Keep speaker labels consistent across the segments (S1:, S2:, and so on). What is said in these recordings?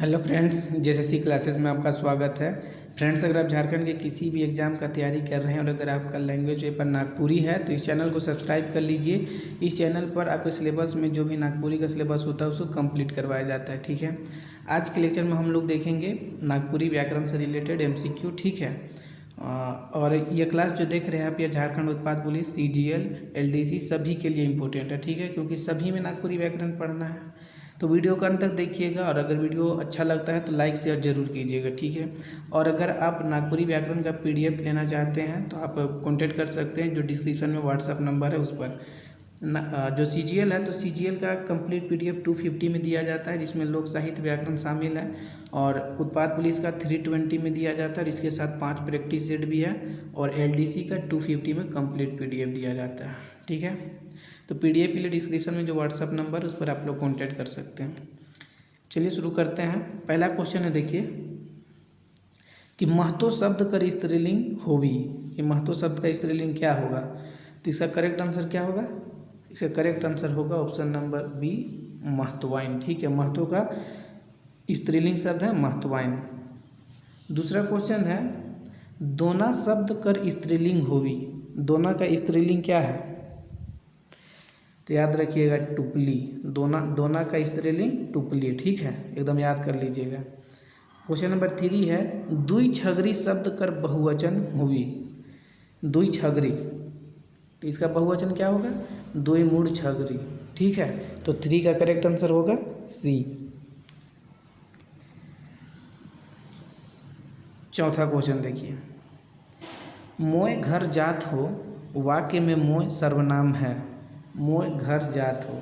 S1: Hello friends, JSSC classes में आपका स्वागत है। फ्रेंड्स, अगर आप झारखंड के किसी भी एग्ज़ाम का तैयारी कर रहे हैं और अगर आपका लैंग्वेज पेपर नागपुरी है तो इस चैनल को सब्सक्राइब कर लीजिए। इस चैनल पर आपके सिलेबस में जो भी नागपुरी का सिलेबस होता है उसको कंप्लीट करवाया जाता है। ठीक है, आज के लेक्चर में हम लोग देखेंगे नागपुरी व्याकरण से रिलेटेड एमसीक्यू। ठीक है, और ये क्लास जो देख रहे हैं आप, ये झारखंड उत्पाद पुलिस, सीजीएल, एलडीसी सभी के लिए इम्पोर्टेंट है। ठीक है, क्योंकि सभी में नागपुरी व्याकरण पढ़ना है। तो वीडियो का अंत तक देखिएगा और अगर वीडियो अच्छा लगता है तो लाइक शेयर जरूर कीजिएगा। ठीक है, और अगर आप नागपुरी व्याकरण का पीडीएफ लेना चाहते हैं तो आप कांटेक्ट कर सकते हैं, जो डिस्क्रिप्शन में व्हाट्सअप नंबर है उस पर। जो सीजीएल है तो सीजीएल का कंप्लीट पीडीएफ 250 में दिया जाता है, जिसमें लोक साहित्य व्याकरण शामिल है। और उत्पाद पुलिस का 320 में दिया जाता है और इसके साथ 5 प्रैक्टिस सेट भी है। और एलडीसी का 250 में कंप्लीट पीडीएफ दिया जाता है। ठीक है, तो पीडीएफ के लिए डिस्क्रिप्शन में जो व्हाट्सअप नंबर उस पर आप लोग कांटेक्ट कर सकते हैं। चलिए शुरू करते हैं। पहला क्वेश्चन है, देखिए कि महतो शब्द कर स्त्रीलिंग होवी, कि महतो शब्द का स्त्रीलिंग क्या होगा। तो इसका करेक्ट आंसर क्या होगा? इसका करेक्ट आंसर होगा ऑप्शन नंबर बी, महत्वाइन। ठीक है, महतो का स्त्रीलिंग शब्द है महत्वाइन। दूसरा क्वेश्चन है, दोना शब्द कर स्त्रीलिंग होवी, दोना का स्त्रीलिंग क्या है? तो याद रखिएगा टुपली। दोना का स्त्रीलिंग टुपली। ठीक है, एकदम याद कर लीजिएगा। क्वेश्चन नंबर 3 है, दुई छगरी शब्द कर बहुवचन हुई, दुई छगरी, तो इसका बहुवचन क्या होगा? दुई मूढ़ छगरी। ठीक है, तो 3 का करेक्ट आंसर होगा सी। चौथा क्वेश्चन देखिए, मोय घर जात हो, वाक्य में मोय सर्वनाम है। मोय घर जात हो,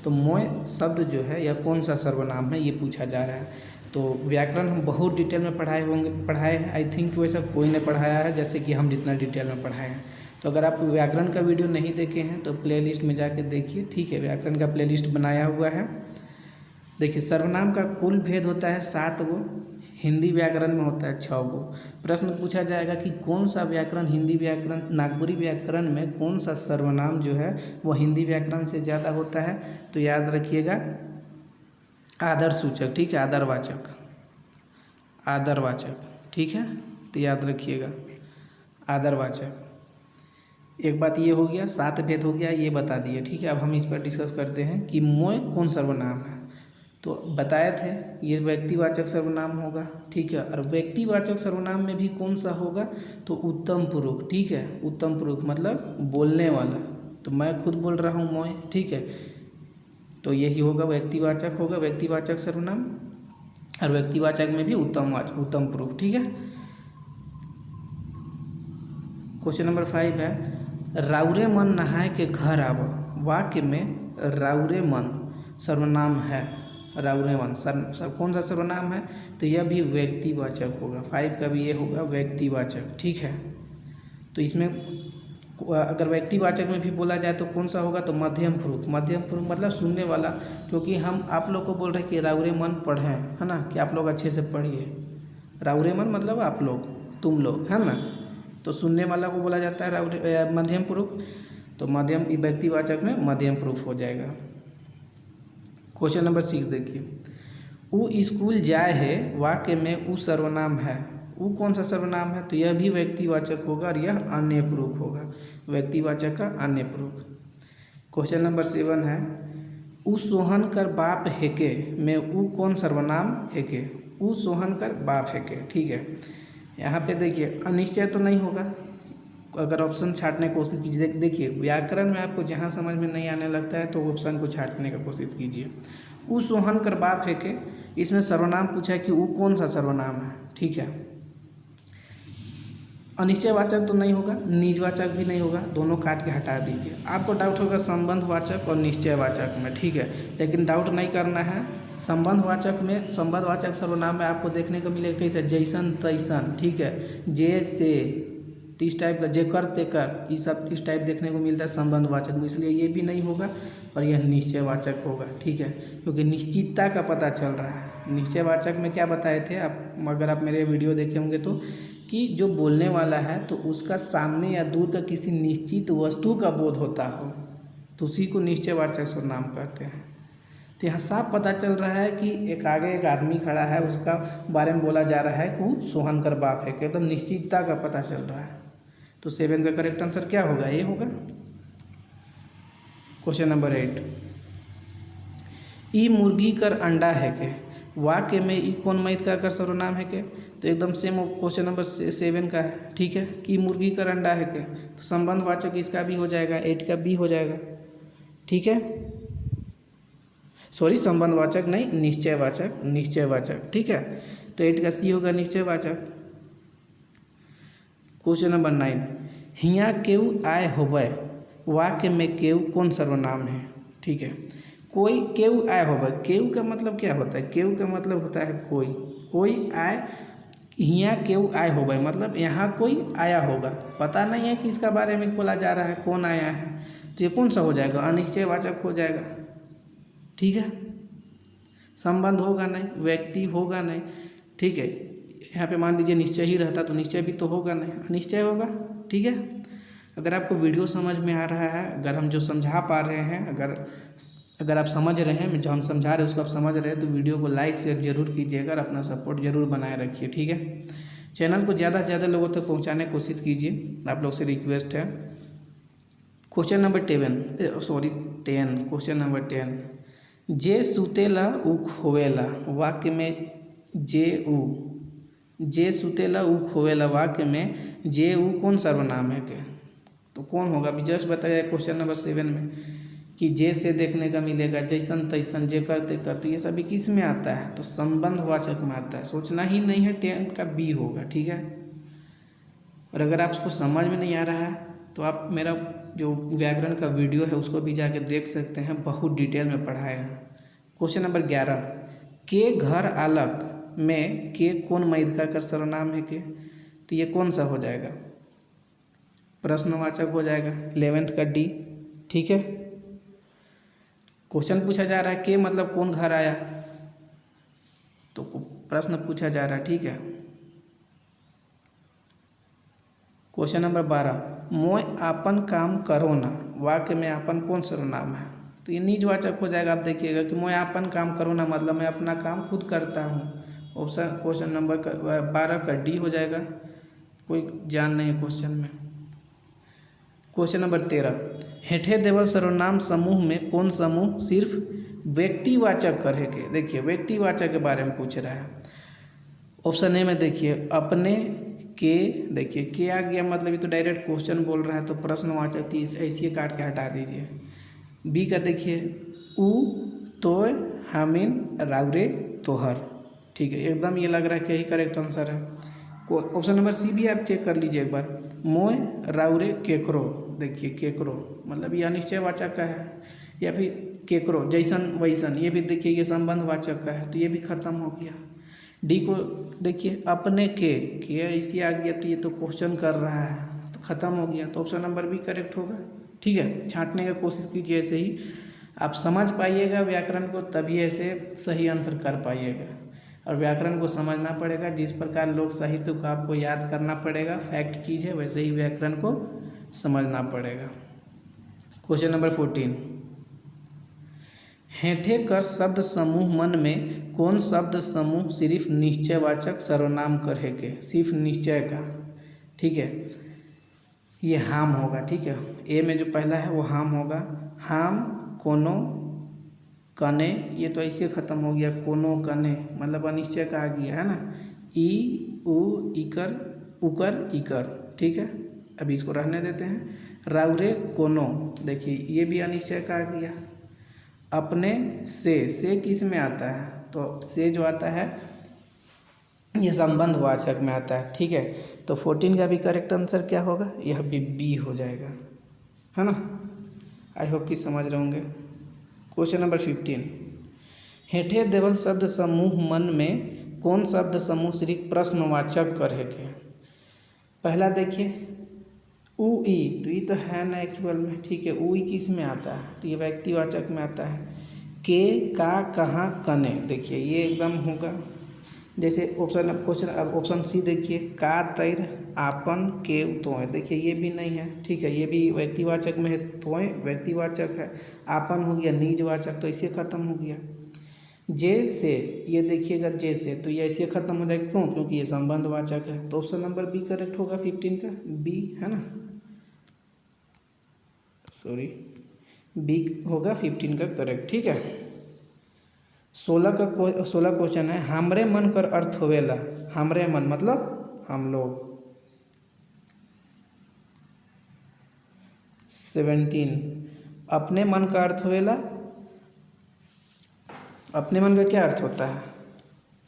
S1: तो मोय शब्द जो है यह कौन सा सर्वनाम है, ये पूछा जा रहा है। तो व्याकरण हम बहुत डिटेल में पढ़ाए हैं। आई थिंक वैसा कोई ने पढ़ाया है जैसे कि हम जितना डिटेल में पढ़ाए हैं। तो अगर आप व्याकरण का वीडियो नहीं देखे हैं तो प्लेलिस्ट में जाके देखिए। ठीक है, व्याकरण का प्लेलिस्ट बनाया हुआ है। देखिए, सर्वनाम का कुल भेद होता है 7 गो, हिंदी व्याकरण में होता है 6 गो। प्रश्न पूछा जाएगा कि कौन सा व्याकरण, हिंदी व्याकरण, नागपुरी व्याकरण में कौन सा सर्वनाम जो है वो हिंदी व्याकरण से ज़्यादा होता है। तो याद रखिएगा आदरसूचक। ठीक है, आदरवाचक, आदरवाचक। ठीक है, तो याद रखिएगा आदरवाचक। एक बात ये हो गया, 7 भेद हो गया, ये बता दिए। ठीक है, अब हम इस पर डिस्कस करते हैं कि मोय कौन सर्वनाम है। तो बताए थे ये व्यक्तिवाचक सर्वनाम होगा। ठीक है, और व्यक्तिवाचक सर्वनाम में भी कौन सा होगा? तो उत्तम पुरुष। ठीक है, उत्तम पुरुष मतलब बोलने वाला। तो मैं खुद बोल रहा हूँ मोय। ठीक है, तो यही होगा, व्यक्तिवाचक होगा व्यक्तिवाचक सर्वनाम। और व्यक्तिवाचक में भी उत्तम पुरुष। ठीक है, क्वेश्चन नंबर 5 है, राउरे मन नहाय के घर आव, वाक्य में राउरे मन सर्वनाम है। राउरे मन कौन सा सर्वनाम है? तो यह भी व्यक्तिवाचक होगा। 5 का भी ये होगा व्यक्तिवाचक। ठीक है, तो इसमें अगर व्यक्तिवाचक में भी बोला जाए तो कौन सा होगा? तो मध्यम पुरुष। मध्यम पुरुष मतलब सुनने वाला, क्योंकि हम आप लोग को बोल रहे हैं कि राउरे मन पढ़ें, है ना, कि आप लोग अच्छे से पढ़िए। राउरे मन मतलब आप लोग, तुम लोग, है ना, तो सुनने वाला को बोला जाता है राउरे मध्यम पुरुष। तो मध्यम व्यक्तिवाचक में मध्यम पुरुष हो जाएगा। क्वेश्चन नंबर 6 देखिए, ऊ स्कूल जाए है, वाक्य में ऊ सर्वनाम है। ऊ कौन सा सर्वनाम है? तो यह भी व्यक्तिवाचक होगा और यह अन्य पुरुष होगा, व्यक्तिवाचक का अन्य पुरुष। क्वेश्चन नंबर 7 है, ऊ सोहन कर बाप हेके, में ऊ कौन सर्वनाम हेके? ऊ सोहन कर बाप हेके। ठीक है, यहाँ पे देखिए अनिश्चय तो नहीं होगा। अगर ऑप्शन छांटने की कोशिश कीजिए, देखिए व्याकरण में आपको जहाँ समझ में नहीं आने लगता है तो ऑप्शन को छांटने की कोशिश कीजिए। ऊ सोहन कर बाप है के, इसमें सर्वनाम पूछा है कि ऊ कौन सा सर्वनाम है। ठीक है, अनिश्चयवाचक तो नहीं होगा, निजवाचक भी नहीं होगा, दोनों काट के हटा दीजिए। आपको डाउट होगा संबंधवाचक और निश्चयवाचक में। ठीक है, लेकिन डाउट नहीं करना है। संबंधवाचक में, संबंधवाचक सर्वनाम में आपको देखने को मिलेगा कैसे, जैसन तैसन। ठीक है, जैसे, इस टाइप का, जेकर तेकर, इस टाइप देखने को मिलता है संबंधवाचक में, इसलिए ये भी नहीं होगा और यह निश्चयवाचक होगा। ठीक है, क्योंकि निश्चितता का पता चल रहा है। निश्चयवाचक में क्या बताए थे आप, अगर आप मेरे वीडियो देखे होंगे तो, कि जो बोलने वाला है तो उसका सामने या दूर का किसी निश्चित वस्तु का बोध होता हो तो उसी को निश्चयवाचक सर्वनाम कहते हैं। तो यहाँ साफ पता चल रहा है कि एक आगे एक आदमी खड़ा है, उसका बारे में बोला जा रहा है कि वो सोहन कर बाप है, एकदम निश्चितता का पता चल रहा है। तो 7 का करेक्ट आंसर क्या होगा? ये होगा। क्वेश्चन नंबर 8, ई मुर्गी कर अंडा है के, वाक्य में ई कौन मैथ का कर सर्वनाम है के? तो एकदम सेम क्वेश्चन नंबर 7 का है, ठीक है, कि मुर्गी कर अंडा है के, तो संबंधवाचक इसका भी हो जाएगा, 8 का भी हो जाएगा, ठीक है, सॉरी संबंधवाचक नहीं, निश्चयवाचक, निश्चयवाचक, ठीक है। तो 8 का सी होगा, निश्चयवाचक। क्वेश्चन नंबर 9, हिया केऊ आय होवे, वाक्य में केऊ कौन सर्वनाम है? ठीक है, कोई केऊ आय होवे, केऊ का मतलब क्या होता है? केऊ का मतलब होता है कोई, कोई आय, हिया केऊ आय होवे मतलब यहाँ कोई आया होगा, पता नहीं है कि इसका बारे में बोला जा रहा है, कौन आया है, तो ये कौन सा हो जाएगा? अनिश्चयवाचक हो जाएगा, ठीक है। संबंध होगा नहीं, व्यक्ति होगा नहीं, ठीक है। यहाँ पे मान लीजिए निश्चय ही रहता तो निश्चय भी तो होगा नहीं, अनिश्चय होगा, ठीक है। अगर आपको वीडियो समझ में आ रहा है, अगर हम जो समझा पा रहे हैं, अगर आप समझ रहे हैं, जो हम समझा रहे हैं उसको आप समझ रहे हैं, तो वीडियो को लाइक शेयर जरूर कीजिएगा और अपना सपोर्ट जरूर बनाए रखिए, ठीक है। चैनल को ज़्यादा से ज़्यादा लोगों तक पहुँचाने की कोशिश कीजिए, आप लोग से रिक्वेस्ट है। क्वेश्चन नंबर 10, क्वेश्चन नंबर 10, जे सुतेला ऊख होवेला, वाक्य में जे सुतेला ऊख होवेला, वाक्य में जे ऊ कौन सर्वनाम है के? तो कौन होगा? अभी जस्ट बताया क्वेश्चन नंबर 7 में कि जे से देखने का मिलेगा, जैसन तैसन, जे करते करते, ये सभी किस में आता है? तो संबंधवाचक में आता है, सोचना ही नहीं है, 10 का बी होगा, ठीक है। और अगर आपको समझ में नहीं आ रहा है तो आप मेरा जो व्याकरण का वीडियो है उसको भी जाके देख सकते हैं, बहुत डिटेल में पढ़ाए हैं। क्वेश्चन नंबर 11, के घर आलक में के कौन मैथ का कर सर्वनाम है के? तो ये कौन सा हो जाएगा? प्रश्नवाचक हो जाएगा, 11th का डी, ठीक है। क्वेश्चन पूछा जा रहा है के मतलब कौन घर आया, तो प्रश्न पूछा जा रहा है, ठीक है। क्वेश्चन नंबर 12, मोय आपन काम करो ना, वाक्य में आपन कौन सर्वनाम है? तो ये निजवाचक हो जाएगा। आप देखिएगा कि मोय आपन काम करो ना मतलब मैं अपना काम खुद करता हूँ। ऑप्शन क्वेश्चन नंबर 12 का डी हो जाएगा, कोई जान नहीं है क्वेश्चन में। क्वेश्चन नंबर 13, हेठे देवल सर्वनाम समूह में कौन समूह सिर्फ व्यक्तिवाचक करे के? देखिए व्यक्तिवाचक के बारे में पूछ रहा है। ऑप्शन ए में देखिए अपने के, देखिए के आ गया मतलब ये तो डायरेक्ट क्वेश्चन बोल रहा है, तो प्रश्नवाचक थी, ऐसे काट के हटा दीजिए। बी का देखिए ऊ, तोय, हमीन, राउरे, तोहर, ठीक है, एकदम ये लग रहा है कि यही करेक्ट आंसर है। ऑप्शन नंबर सी भी आप चेक कर लीजिए एक बार, मोय, राउरे, केकरो, देखिए केकरो मतलब ये अनिश्चयवाचक का है, या फिर केकरो जैसन वैसन, ये भी देखिए ये संबंधवाचक का है, तो ये भी खत्म हो गया। डी को देखिए अपने के ऐसे आ गया, तो ये तो क्वेश्चन कर रहा है, तो ख़त्म हो गया, तो ऑप्शन नंबर बी करेक्ट होगा, ठीक है। छांटने का कोशिश कीजिए, ऐसे ही आप समझ पाइएगा व्याकरण को, तभी ऐसे सही आंसर कर पाइएगा। और व्याकरण को समझना पड़ेगा, जिस प्रकार लोक साहित्य को आपको याद करना पड़ेगा, फैक्ट चीज़ है, वैसे ही व्याकरण को समझना पड़ेगा। क्वेश्चन नंबर 14, हेठे कर शब्द समूह मन में कौन शब्द समूह सिर्फ निश्चयवाचक सर्वनाम करे के? सिर्फ निश्चय का, ठीक है, ये हाम होगा, ठीक है। ए में जो पहला है वो हाम होगा, हाम, कोनो, कने, ये तो ऐसे ख़त्म हो गया, कोनो कने मतलब अनिश्चय का आ गया है ना, ई, उ, इकर, उकर, इकर, ठीक है। अभी इसको रहने देते हैं। राउरे, कोनो, देखिए ये भी अनिश्चय का आ गया। अपने से किस में आता है? तो से जो आता है ये संबंधवाचक में आता है, ठीक है। तो 14 का भी करेक्ट आंसर क्या होगा? यह भी बी हो जाएगा, है ना। आई होप कि समझ रहे होंगे। क्वेश्चन नंबर 15, हेठे देवल शब्द समूह मन में कौन शब्द समूह सिर्फ प्रश्नवाचक करे के? पहला देखिए उ ई, तो ये तो है ना एक्चुअल में, ठीक है। उ ई किस में आता है? तो ये व्यक्तिवाचक में आता है। के, का, कहाँ, कने, देखिए ये एकदम होगा जैसे ऑप्शन क्वेश्चन, अब ऑप्शन सी देखिए, का तैर आपन के तोय, देखिए ये भी नहीं है, ठीक है, ये भी व्यक्तिवाचक में है, तोय व्यक्तिवाचक है, आपन हो गया निजवाचक, तो इसे ख़त्म हो गया। जे से, ये देखिएगा जे से, तो ये ऐसे ख़त्म हो जाएगा, क्यों? क्योंकि ये संबंधवाचक है, तो ऑप्शन नंबर बी करेक्ट होगा 15 का, बी है ना, सॉरी बी होगा 15 का करेक्ट, ठीक है। 16 क्वेश्चन है, हमरे मन कर अर्थ होवेला, हमरे मन मतलब हम लोग। 17, अपने मन का अर्थ होवेला, अपने मन का क्या अर्थ होता है?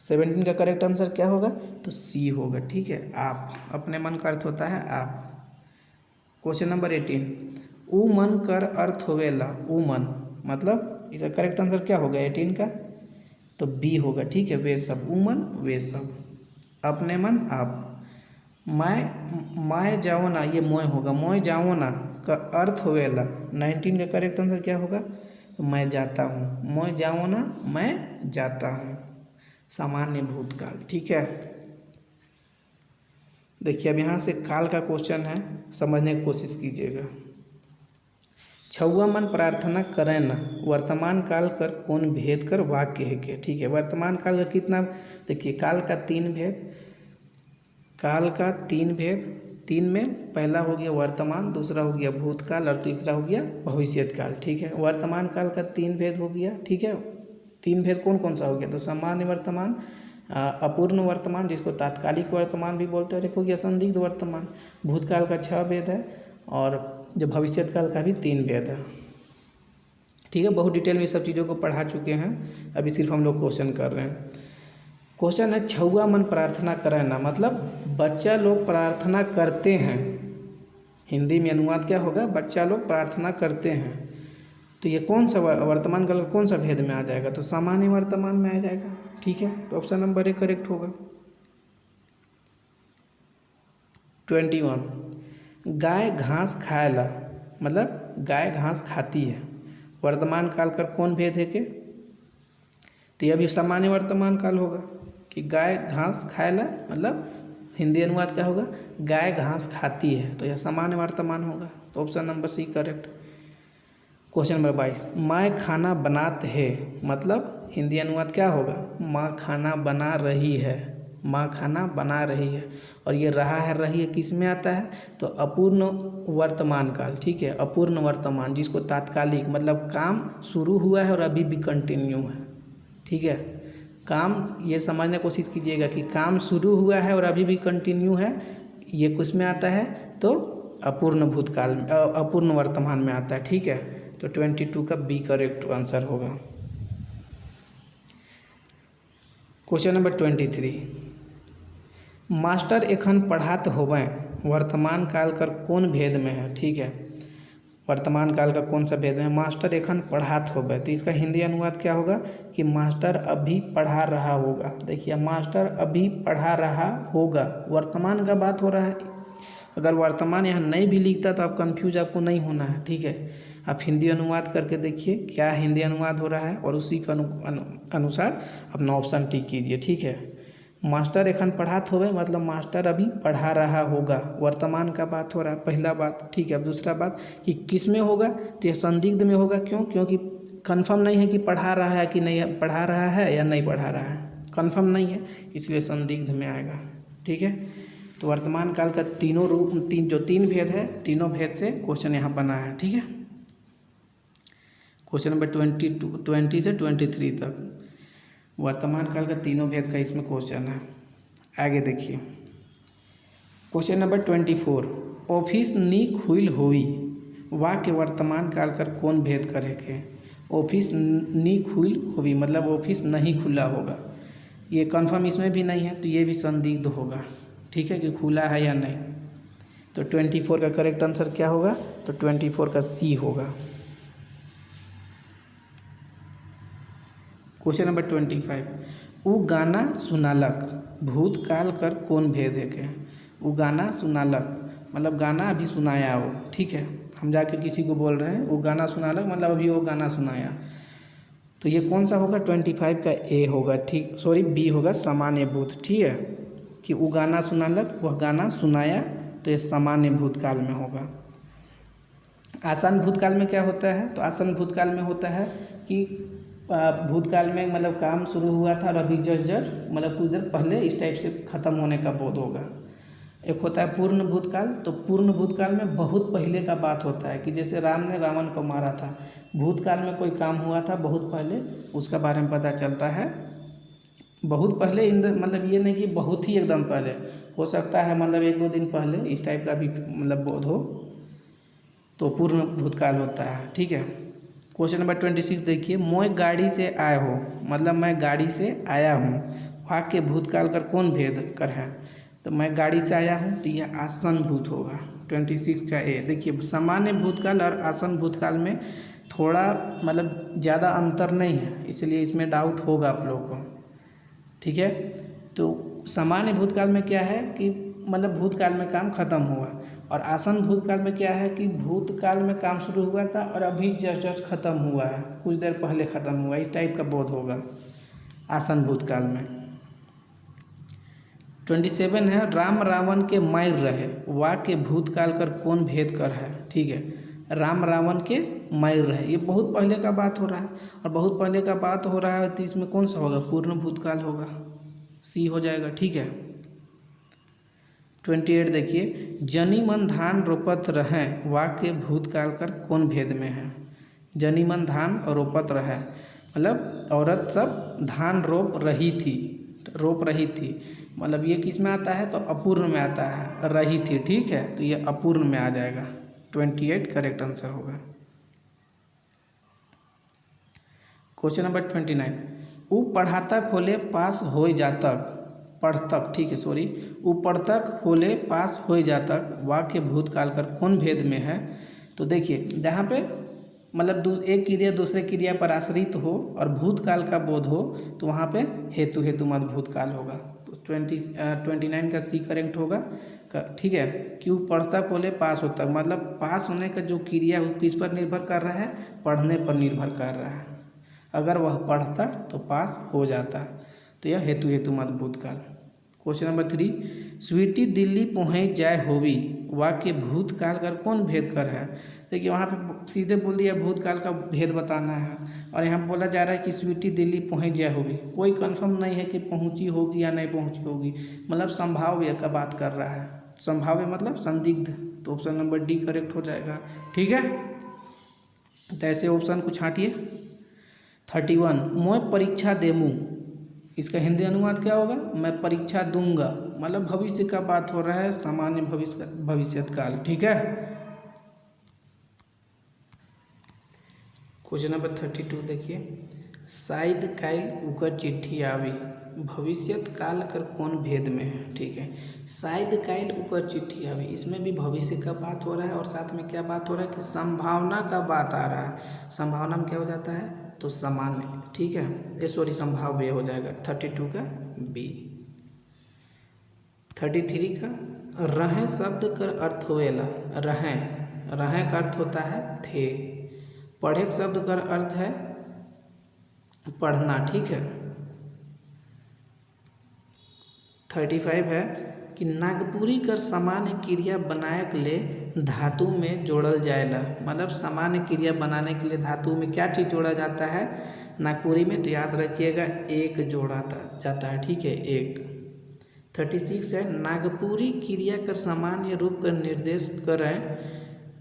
S1: 17 का करेक्ट आंसर क्या होगा? तो सी होगा, ठीक है, आप, अपने मन का अर्थ होता है आप। क्वेश्चन नंबर 18, ऊ मन कर अर्थ होवेला, ऊ मन मतलब इसका करेक्ट आंसर क्या होगा 18 का? तो बी होगा, ठीक है, वे सब, ऊ मन वे सब, अपने मन आप। मैं जाओ ना, ये मोय होगा, मोय जाओ ना का अर्थ होवेला, 19 का करेक्ट आंसर क्या होगा? तो मैं जाता हूँ, मोय जाओ ना मैं जाता हूँ, सामान्य भूतकाल, ठीक है। देखिए अब यहाँ से काल का क्वेश्चन है, समझने की कोशिश कीजिएगा। छौवा मन प्रार्थना करें न, वर्तमान काल कर कौन भेद कर वाक्य है के, ठीक है। वर्तमान काल का कितना, देखिए काल का 3 भेद, काल का 3 भेद, 3 में पहला हो गया वर्तमान, दूसरा हो गया भूतकाल और तीसरा हो गया भविष्यत काल, ठीक है। वर्तमान काल का 3 भेद हो गया, ठीक है। 3 भेद कौन कौन सा हो गया? तो सामान्य वर्तमान, अपूर्ण वर्तमान जिसको तात्कालिक वर्तमान भी बोलते हैं, और एक हो गया संदिग्ध वर्तमान। भूतकाल का 6 भेद है और जो भविष्यत काल का भी 3 भेद है, ठीक है। बहुत डिटेल में सब चीज़ों को पढ़ा चुके हैं, अभी सिर्फ हम लोग क्वेश्चन कर रहे हैं। क्वेश्चन है छौवा मन प्रार्थना करें ना, मतलब बच्चा लोग प्रार्थना करते हैं, हिंदी में अनुवाद क्या होगा? बच्चा लोग प्रार्थना करते हैं। तो ये कौन सा वर्तमान काल कौन सा भेद में आ जाएगा? तो सामान्य वर्तमान में आ जाएगा, ठीक है। तो ऑप्शन नंबर ए करेक्ट होगा। 21, गाय घास खाएला, मतलब गाय घास खाती है, वर्तमान काल का कौन भेद है के? तो यह भी सामान्य वर्तमान काल होगा कि गाय घास खाएला, मतलब हिंदी अनुवाद क्या होगा? गाय घास खाती है, तो यह सामान्य वर्तमान होगा, तो option number C correct. Question number 22, माँ खाना बनाते है, मतलब हिंदी अनुवाद क्या होगा? माँ खाना बना रही है, माँ खाना बना रही है, और ये रहा है रही है किस में आता है? तो अपूर्ण वर्तमान काल, ठीक है। अपूर्ण वर्तमान जिसको तात्कालिक, मतलब काम शुरू हुआ है और अभी भी कंटिन्यू है, ठीक है। काम, ये समझने की कोशिश कीजिएगा कि काम शुरू हुआ है और अभी भी कंटिन्यू है, ये किस में आता है? तो अपूर्ण भूतकाल, अपूर्ण वर्तमान में आता है, ठीक है। तो 22 का बी करेक्ट आंसर होगा। क्वेश्चन नंबर 23, मास्टर एखन पढ़ात होवें, वर्तमान काल कर कौन भेद में है, ठीक है। वर्तमान काल का कौन सा भेद है? मास्टर एखन पढ़ात होवे, तो इसका हिंदी अनुवाद क्या होगा? कि मास्टर अभी पढ़ा रहा होगा। देखिए मास्टर अभी पढ़ा रहा होगा, वर्तमान का बात हो रहा है। अगर वर्तमान यहाँ नहीं भी लिखता तो आप कंफ्यूज आपको नहीं होना है, ठीक है। आप हिंदी अनुवाद करके देखिए क्या हिंदी अनुवाद हो रहा है, और उसी के अनुसार अपना ऑप्शन टिक कीजिए, ठीक है। मास्टर एखन पढ़ात होवे, मतलब मास्टर अभी पढ़ा रहा होगा, वर्तमान का बात हो रहा है, पहला बात, ठीक है। अब दूसरा बात कि किस में होगा? तो यह संदिग्ध में होगा, क्यों? क्योंकि कंफर्म नहीं है कि पढ़ा रहा है कि नहीं पढ़ा रहा है या नहीं पढ़ा रहा है, कंफर्म नहीं है, इसलिए संदिग्ध में आएगा, ठीक है। तो वर्तमान काल का तीनों रूप, जो 3 भेद है, तीनों भेद से क्वेश्चन यहाँ बना है, ठीक है। क्वेश्चन नंबर 20 से 23 तक वर्तमान काल का तीनों भेद का इसमें क्वेश्चन है। आगे देखिए क्वेश्चन नंबर 24, ऑफिस नी खुल होई, वाक्य वर्तमान काल कर कौन भेद करे के? ऑफिस नी खुल होई मतलब ऑफिस नहीं खुला होगा, ये कंफर्म इसमें भी नहीं है, तो ये भी संदिग्ध होगा, ठीक है, कि खुला है या नहीं। तो 24 का करेक्ट आंसर क्या होगा? तो 24 का सी होगा। क्वेश्चन नंबर 25, उ गाना सुनालक, भूतकाल कर कौन भेद है के? उ गाना सुनालक मतलब गाना अभी सुनाया हो, ठीक है। हम जाके किसी को बोल रहे हैं वो गाना सुनालक, मतलब अभी वो गाना सुनाया। तो ये कौन सा होगा 25 का ए होगा, ठीक, सॉरी बी होगा सामान्य भूत, ठीक है, कि वो गाना सुनालक वह गाना सुनाया, तो ये सामान्य भूतकाल में होगा। आसान भूतकाल में क्या होता है, तो आसान भूतकाल में होता है कि भूतकाल में मतलब काम शुरू हुआ था और अभी जस्ट मतलब कुछ देर पहले इस टाइप से ख़त्म होने का बोध होगा। एक होता है पूर्ण भूतकाल, तो पूर्ण भूतकाल में बहुत पहले का बात होता है कि जैसे राम ने रावण को मारा था, भूतकाल में कोई काम हुआ था बहुत पहले, उसका बारे में पता चलता है बहुत पहले, मतलब ये नहीं कि बहुत ही एकदम पहले, हो सकता है मतलब 1-2 दिन पहले इस टाइप का भी मतलब बोध हो, तो पूर्ण भूतकाल होता है, ठीक है। क्वेश्चन नंबर 26 देखिए, मैं गाड़ी से आया हो, मतलब मैं गाड़ी से आया हूँ, वहाँ के भूतकाल कर कौन भेद कर है, तो मैं गाड़ी से आया हूँ, तो यह आसन भूत होगा 26 का ए। देखिए सामान्य भूतकाल और आसन भूतकाल में थोड़ा मतलब ज़्यादा अंतर नहीं है, इसलिए इसमें डाउट होगा आप लोगों को, ठीक है। तो सामान्य भूतकाल में क्या है कि मतलब भूतकाल में काम खत्म हुआ, और आसन भूतकाल में क्या है कि भूतकाल में काम शुरू हुआ था और अभी जस्ट खत्म हुआ है, कुछ देर पहले ख़त्म हुआ, इस टाइप का बोध होगा आसन भूतकाल में। 27 है, राम रावण के मायर रहे, वा के भूतकाल कर कौन भेद कर है, ठीक है, राम रावण के मायर रहे, ये बहुत पहले का बात हो रहा है, और बहुत पहले का बात हो रहा है तो इसमें कौन सा होगा, पूर्ण भूतकाल होगा, सी हो जाएगा, ठीक है। 28 देखिए, जनी मन धान रोपत रहे, वा के भूतकाल कर कौन भेद में है, जनी मन धान रोपत रहे मतलब औरत सब धान रोप रही थी, मतलब ये किस में आता है, तो अपूर्ण में आता है, रही थी, ठीक है, तो ये अपूर्ण में आ जाएगा, 28 करेक्ट आंसर होगा। क्वेश्चन नंबर 29, ऊ पढ़ातक होले पास हो जातक, पढ़तक, ठीक है, सॉरी, ऊ पढ़तक होले पास हो जातक, वाक्य भूतकाल कर कौन भेद में है, तो देखिए जहाँ पे मतलब एक क्रिया दूसरे क्रिया पर आश्रित हो और भूतकाल का बोध हो, तो वहाँ पे हेतु मत भूतकाल होगा, तो 29 का सी करेक्ट होगा, ठीक है। क्यों पढ़ता खोले पास होता, मतलब पास होने का जो क्रिया किस पर निर्भर कर रहा है, पढ़ने पर निर्भर कर रहा है, अगर वह पढ़ता तो पास हो जाता, तो यह हेतु मत भूतकाल। क्वेश्चन नंबर 3, स्वीटी दिल्ली पहुँच जाए होवी, वाक्य भूतकाल कर कौन भेद कर है, देखिए वहाँ पे सीधे बोल दिया भूतकाल का भेद बताना है, और यहाँ बोला जा रहा है कि स्वीटी दिल्ली पहुँच जाए होगी, कोई कंफर्म नहीं है कि पहुँची होगी या नहीं पहुँची होगी, मतलब संभाव्य का बात कर रहा है, संभाव्य मतलब संदिग्ध, तो ऑप्शन नंबर डी करेक्ट हो जाएगा, ठीक है। तो ऐसे ऑप्शन को छांटिए। 31, मैं परीक्षा देमूँ, इसका हिंदी अनुवाद क्या होगा, मैं परीक्षा दूंगा, मतलब भविष्य का बात हो रहा है, सामान्य भविष्यकाल, ठीक है। क्वेश्चन नंबर 32 देखिए, शायद काल उकर चिट्ठी आवी, भविष्यत काल कर कौन भेद में है, ठीक है, शायद काल उकर चिट्ठी आवी, इसमें भी भविष्य का बात हो रहा है और साथ में क्या बात हो रहा है कि संभावना का बात आ रहा है, संभावना में क्या हो जाता है, तो सामान्य, ठीक है, ये सॉरी संभाव्य हो जाएगा, 32 का बी। 33 का, रहें शब्द का अर्थ होएला, रहें का अर्थ होता है थे, पढ़े शब्द का अर्थ है पढ़ना, ठीक है। 35 है कि नागपुरी कर सामान्य क्रिया बनाए के लिए धातु में जोड़ल जाएला, मतलब सामान्य क्रिया बनाने के लिए धातु में क्या चीज़ जोड़ा जाता है नागपुरी में, तो याद रखिएगा एक जोड़ा जाता है, ठीक है, एक। 36 है, नागपुरी क्रिया कर सामान्य रूप का निर्देश करें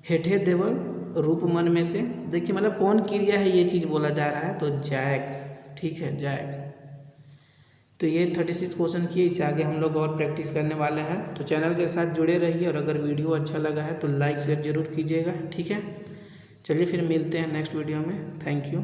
S1: हेठे देवल रूप मन में से, देखिए मतलब कौन क्रिया है ये चीज़ बोला जा रहा है, तो जैक, ठीक है, जैक। तो ये 36 क्वेश्चन किए, इससे आगे हम लोग और प्रैक्टिस करने वाले हैं, तो चैनल के साथ जुड़े रहिए, और अगर वीडियो अच्छा लगा है तो लाइक शेयर ज़रूर कीजिएगा, ठीक है। चलिए फिर मिलते हैं नेक्स्ट वीडियो में, थैंक यू।